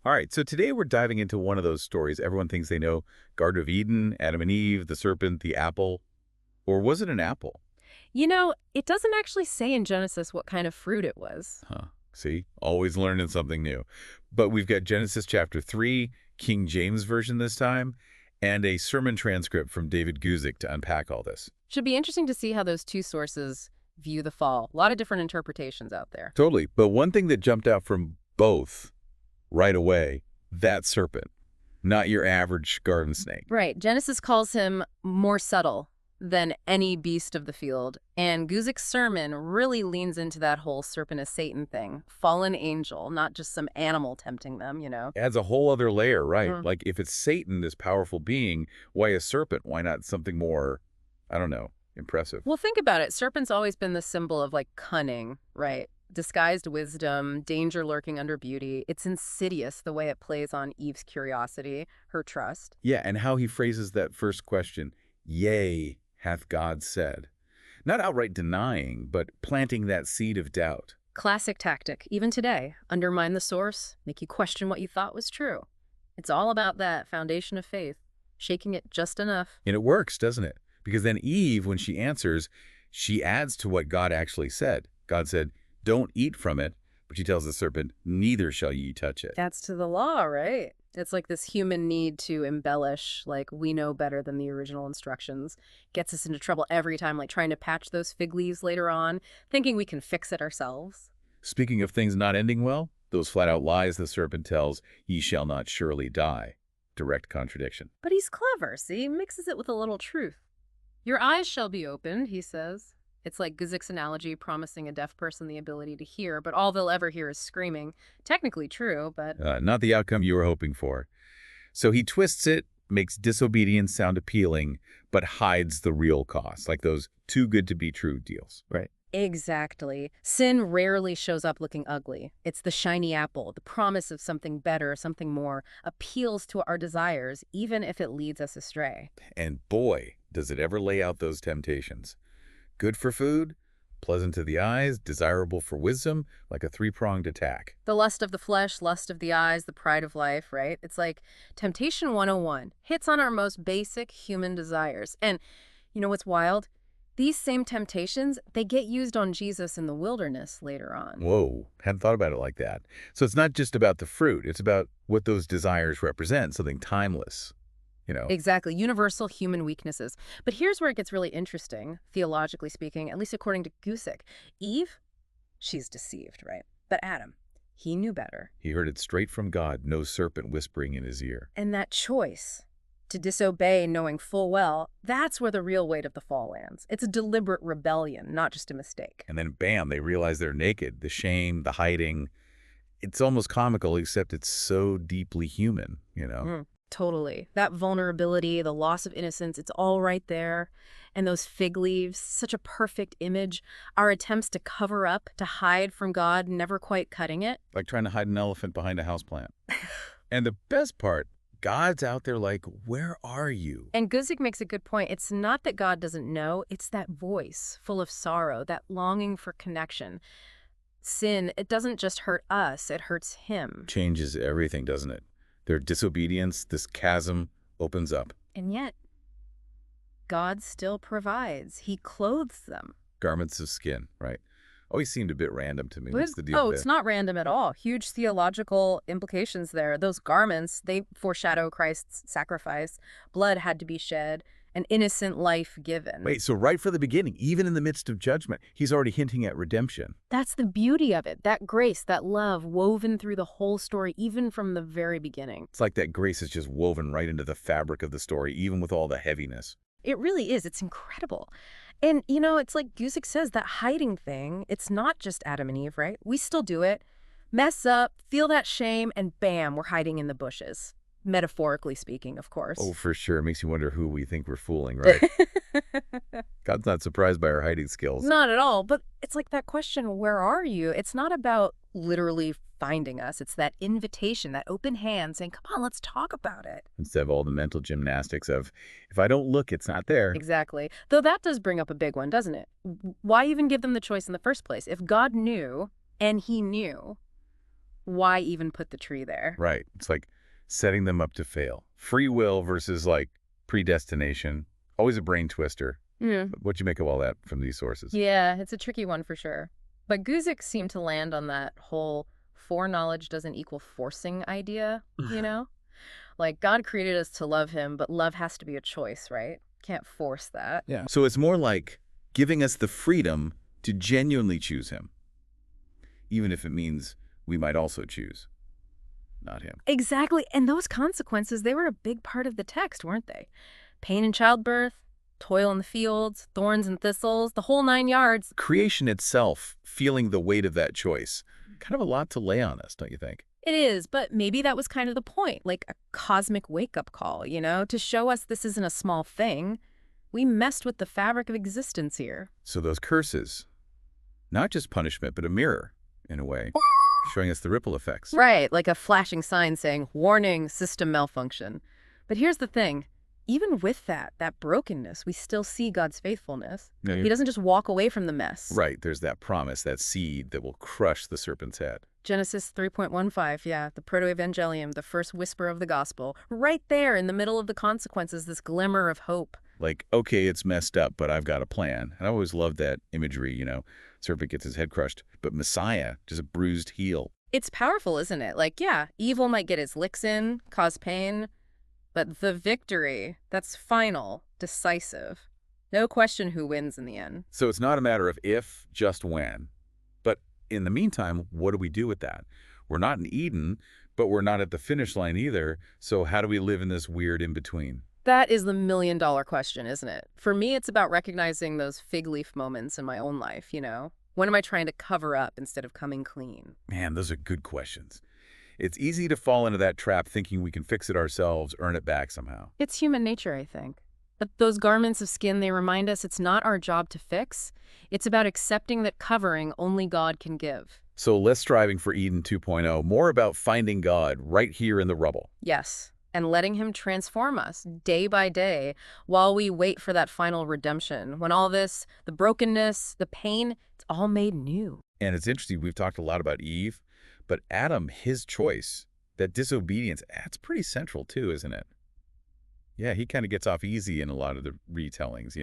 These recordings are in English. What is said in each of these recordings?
All right, so today we're diving into one of those stories everyone thinks they know. Garden of Eden, Adam and Eve, the serpent, the apple. Or was it an apple? It doesn't actually say in Genesis what kind of fruit it was. Huh. See? Always learning something new. But we've got Genesis chapter 3, King James Version this time, and a sermon transcript from David Guzik to unpack all this. Should be interesting to see how those two sources view the fall. A lot of different interpretations out there. Totally. But one thing that jumped out from both right away, that serpent, not your average garden snake. Right. Genesis calls him more subtle than any beast of the field. And Guzik's sermon really leans into that whole serpent as Satan thing. Fallen angel, not just some animal tempting them. Adds a whole other layer, right? Mm. Like if it's Satan, this powerful being, why a serpent? Why not something more, I don't know, impressive? Well, think about it. Serpent's always been the symbol of cunning, right? Disguised wisdom, danger lurking under beauty. It's insidious the way it plays on Eve's curiosity, her trust. Yeah, and how he phrases that first question, yea, hath God said. Not outright denying, but planting that seed of doubt. Classic tactic, even today. Undermine the source, make you question what you thought was true. It's all about that foundation of faith, shaking it just enough. And it works, doesn't it? Because then Eve, when she answers, she adds to what God actually said. God said, don't eat from it, but she tells the serpent, neither shall ye touch it. That's to the law, right? It's like this human need to embellish, like we know better than the original instructions. Gets us into trouble every time, like trying to patch those fig leaves later on, thinking we can fix it ourselves. Speaking of things not ending well, those flat-out lies the serpent tells, ye shall not surely die. Direct contradiction. But he's clever, see? Mixes it with a little truth. Your eyes shall be opened, he says. It's like Guzik's analogy promising a deaf person the ability to hear, but all they'll ever hear is screaming. Technically true, but Not the outcome you were hoping for. So he twists it, makes disobedience sound appealing, but hides the real cost, like those too good to be true deals. Right. exactly. Sin rarely shows up looking ugly. It's the shiny apple, the promise of something better, something more, appeals to our desires, even if it leads us astray. And boy, does it ever lay out those temptations. Good for food, pleasant to the eyes, desirable for wisdom, like a three-pronged attack. The lust of the flesh, lust of the eyes, the pride of life, right? It's like Temptation 101 hits on our most basic human desires. And you know what's wild? These same temptations, they get used on Jesus in the wilderness later on. Whoa, hadn't thought about it like that. So it's not just about the fruit, it's about what those desires represent, something timeless. Exactly, universal human weaknesses. But here's where it gets really interesting, theologically speaking, at least according to Gusick. Eve, she's deceived, right? But Adam, he knew better. He heard it straight from God, no serpent whispering in his ear. And that choice to disobey knowing full well, that's where the real weight of the fall lands. It's a deliberate rebellion, not just a mistake. And then bam, they realize they're naked. The shame, the hiding. It's almost comical, except it's so deeply human. Totally. That vulnerability, the loss of innocence, it's all right there. And those fig leaves, such a perfect image. Our attempts to cover up, to hide from God, never quite cutting it. Like trying to hide an elephant behind a houseplant. And the best part, God's out there like, where are you? And Guzik makes a good point. It's not that God doesn't know, it's that voice full of sorrow, that longing for connection. Sin, it doesn't just hurt us, it hurts him. Changes everything, doesn't it? Their disobedience, this chasm, opens up. And yet, God still provides. He clothes them. Garments of skin, right? Always seemed a bit random to me. What's the deal Oh, there? it's not random at all. Huge theological implications there. Those garments, they foreshadow Christ's sacrifice. Blood had to be shed, an innocent life given. Wait, so right from the beginning, even in the midst of judgment, he's already hinting at redemption. That's the beauty of it. That grace, that love woven through the whole story, even from the very beginning. It's like that grace is just woven right into the fabric of the story, even with all the heaviness. It really is. It's incredible. And, it's like Guzik says, that hiding thing, it's not just Adam and Eve, right? We still do it. Mess up, feel that shame, and bam, we're hiding in the bushes. Metaphorically speaking, of course. Oh, for sure. It makes you wonder who we think we're fooling, right? God's not surprised by our hiding skills. Not at all. But it's like that question, where are you? It's not about literally finding us. It's that invitation, that open hand saying, come on, let's talk about it. Instead of all the mental gymnastics of, if I don't look, it's not there. Exactly. Though that does bring up a big one, doesn't it? Why even give them the choice in the first place? If God knew, and he knew, why even put the tree there? Right. It's like setting them up to fail. Free will versus like predestination. Always a brain twister. Yeah. What you make of all that from these sources? Yeah, it's a tricky one for sure. But Guzik seemed to land on that whole foreknowledge doesn't equal forcing idea, you know? Like, God created us to love him, but love has to be a choice, right? Can't force that. Yeah. So it's more like giving us the freedom to genuinely choose him, even if it means we might also choose not him. Exactly. And those consequences, they were a big part of the text, weren't they? Pain in childbirth, toil in the fields, thorns and thistles, the whole 9 yards. Creation itself feeling the weight of that choice. Kind of a lot to lay on us, don't you think? It is, but maybe that was kind of the point, like a cosmic wake-up call, you know, to show us this isn't a small thing. We messed with the fabric of existence here. So those curses, not just punishment, but a mirror, in a way, showing us the ripple effects. Right, like a flashing sign saying, warning, system malfunction. But here's the thing. Even with that brokenness, we still see God's faithfulness. Yeah, He doesn't just walk away from the mess. Right, there's that promise, that seed that will crush the serpent's head. Genesis 3.15, yeah, the proto-evangelium, the first whisper of the gospel. Right there in the middle of the consequences, this glimmer of hope. Like, okay, it's messed up, but I've got a plan. And I always loved that imagery, serpent gets his head crushed, but Messiah, just a bruised heel. It's powerful, isn't it? Like, yeah, evil might get his licks in, cause pain, but the victory, that's final, decisive. No question who wins in the end. So it's not a matter of if, just when. But in the meantime, what do we do with that? We're not in Eden, but we're not at the finish line either. So how do we live in this weird in-between? That is the million-dollar question, isn't it? For me, it's about recognizing those fig leaf moments in my own life, you know? When am I trying to cover up instead of coming clean? Man, those are good questions. It's easy to fall into that trap thinking we can fix it ourselves, earn it back somehow. It's human nature, I think. But those garments of skin, they remind us it's not our job to fix. It's about accepting that covering only God can give. So less striving for Eden 2.0, more about finding God right here in the rubble. Yes, and letting him transform us day by day while we wait for that final redemption. When all this, the brokenness, the pain, it's all made new. And it's interesting, we've talked a lot about Eve, but Adam, his choice, that disobedience, that's pretty central too, isn't it? Yeah, he kind of gets off easy in a lot of the retellings,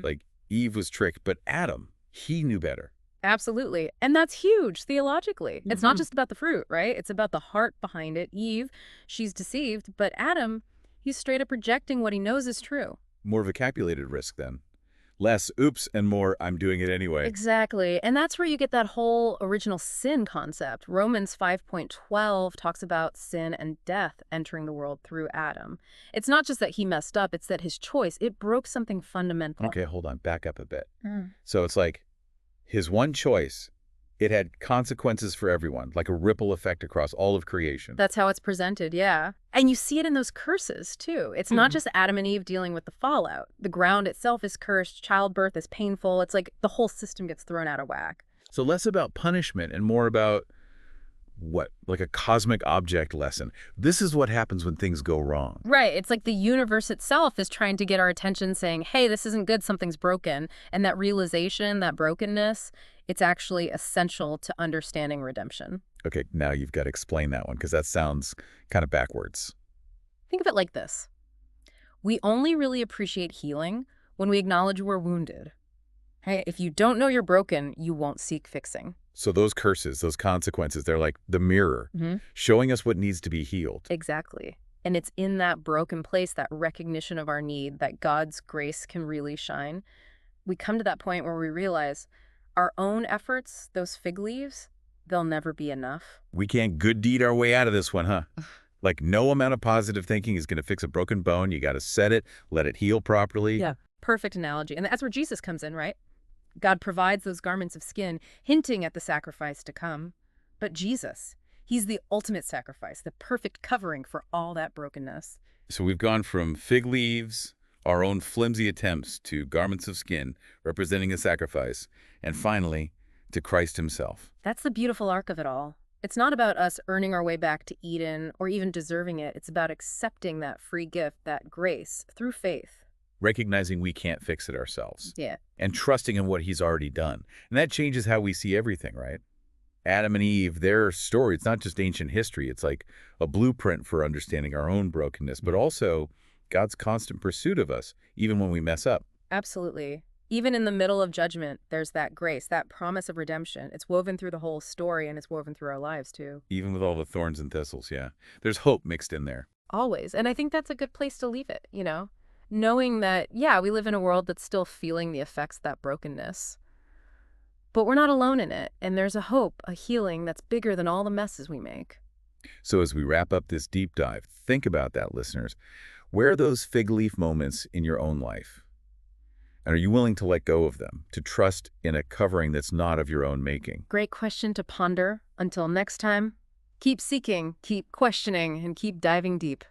Like Eve was tricked, but Adam, he knew better. Absolutely. And that's huge theologically. It's not just about the fruit, right? It's about the heart behind it. Eve, she's deceived, but Adam, he's straight up rejecting what he knows is true. More of a calculated risk then. Less oops and more I'm doing it anyway. Exactly. And that's where you get that whole original sin concept. Romans 5.12 talks about sin and death entering the world through Adam. It's not just that he messed up, it's that his choice, it broke something fundamental. Okay, hold on, back up a bit. So it's like his one choice, it had consequences for everyone, like a ripple effect across all of creation. That's how it's presented, yeah. And you see it in those curses, too. It's not just Adam and Eve dealing with the fallout. The ground itself is cursed, childbirth is painful. It's like the whole system gets thrown out of whack. So less about punishment and more about what? Like a cosmic object lesson. This is what happens when things go wrong. Right. It's like the universe itself is trying to get our attention saying, hey, this isn't good, something's broken. And that realization, that brokenness, it's actually essential to understanding redemption. Okay, now you've got to explain that one because that sounds kind of backwards. Think of it like this. We only really appreciate healing when we acknowledge we're wounded. Hey, if you don't know you're broken, you won't seek fixing. So those curses, those consequences, they're like the mirror, showing us what needs to be healed. Exactly. And it's in that broken place, that recognition of our need, that God's grace can really shine. We come to that point where we realize our own efforts, those fig leaves, they'll never be enough. We can't good deed our way out of this one, huh? Like no amount of positive thinking is going to fix a broken bone. You got to set it, let it heal properly. Yeah, perfect analogy. And that's where Jesus comes in, right? God provides those garments of skin, hinting at the sacrifice to come. But Jesus, he's the ultimate sacrifice, the perfect covering for all that brokenness. So we've gone from fig leaves, our own flimsy attempts, to garments of skin, representing a sacrifice, and finally, to Christ himself. That's the beautiful arc of it all. It's not about us earning our way back to Eden or even deserving it. It's about accepting that free gift, that grace, through faith. Recognizing we can't fix it ourselves. Yeah. And trusting in what he's already done. And that changes how we see everything, right? Adam and Eve, their story, it's not just ancient history. It's like a blueprint for understanding our own brokenness, but also God's constant pursuit of us, even when we mess up. Absolutely. Even in the middle of judgment, there's that grace, that promise of redemption. It's woven through the whole story, and it's woven through our lives, too. Even with all the thorns and thistles, yeah. There's hope mixed in there. Always. And I think that's a good place to leave it, you know? Knowing that, yeah, we live in a world that's still feeling the effects of that brokenness. But we're not alone in it, and there's a hope, a healing that's bigger than all the messes we make. So as we wrap up this deep dive, think about that, listeners. Where are those fig leaf moments in your own life? And are you willing to let go of them, to trust in a covering that's not of your own making? Great question to ponder. Until next time, keep seeking, keep questioning, and keep diving deep.